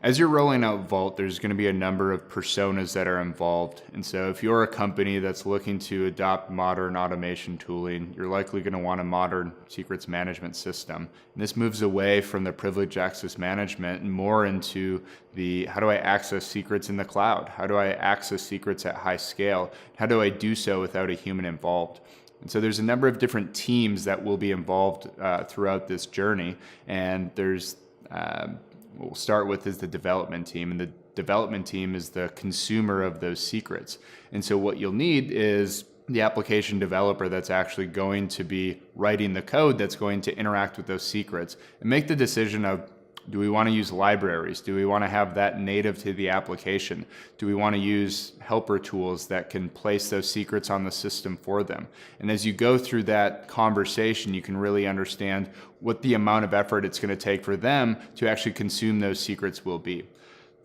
As you're rolling out Vault, there's going to be a number of personas that are involved. And so if you're a company that's looking to adopt modern automation tooling, you're likely going to want a modern secrets management system. And this moves away from the privileged access management and more into the how do I access secrets in the cloud? How do I access secrets at high scale? How do I do so without a human involved? And so there's a number of different teams that will be involved throughout this journey. And there's what we'll start with is the development team, and the development team is the consumer of those secrets. And so what you'll need is the application developer that's actually going to be writing the code that's going to interact with those secrets and make the decision of, do we want to use libraries? Do we want to have that native to the application? Do we want to use helper tools that can place those secrets on the system for them? And as you go through that conversation, you can really understand what the amount of effort it's going to take for them to actually consume those secrets will be.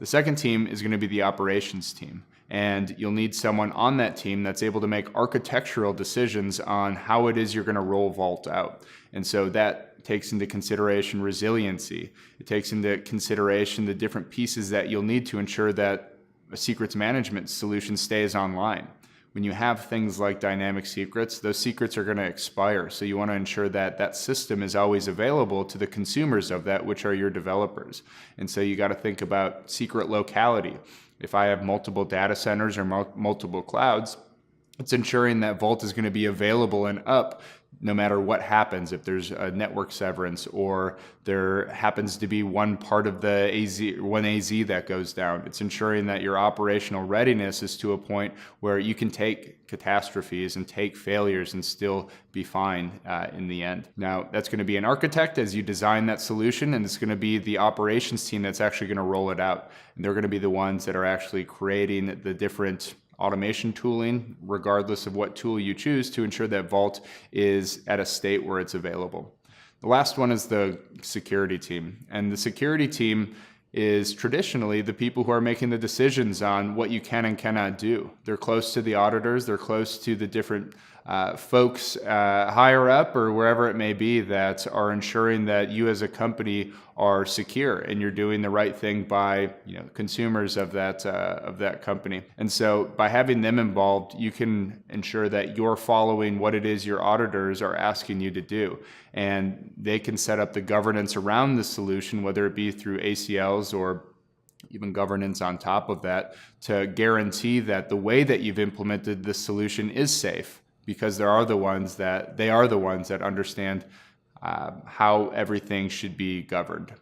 The second team is going to be the operations team. And you'll need someone on that team that's able to make architectural decisions on how it is you're going to roll Vault out. And so that takes into consideration resiliency. It takes into consideration the different pieces that you'll need to ensure that a secrets management solution stays online. When you have things like dynamic secrets, those secrets are going to expire. So you want to ensure that that system is always available to the consumers of that, which are your developers. And so you got to think about secret locality. If I have multiple data centers or multiple clouds, it's ensuring that Vault is going to be available and up no matter what happens. If there's a network severance or there happens to be one part of the AZ that goes down, it's ensuring that your operational readiness is to a point where you can take catastrophes and take failures and still be fine in the end. Now, that's going to be an architect as you design that solution, and it's going to be the operations team that's actually going to roll it out. And they're going to be the ones that are actually creating the different automation tooling, regardless of what tool you choose, to ensure that Vault is at a state where it's available. The last one is the security team. And the security team is traditionally the people who are making the decisions on what you can and cannot do. They're close to the auditors, they're close to the different folks higher up or wherever it may be that are ensuring that you as a company are secure and you're doing the right thing by consumers of that company. And so by having them involved, you can ensure that you're following what it is your auditors are asking you to do. And they can set up the governance around the solution, whether it be through ACLs or even governance on top of that, to guarantee that the way that you've implemented this solution is safe, because they are the ones that understand how everything should be governed.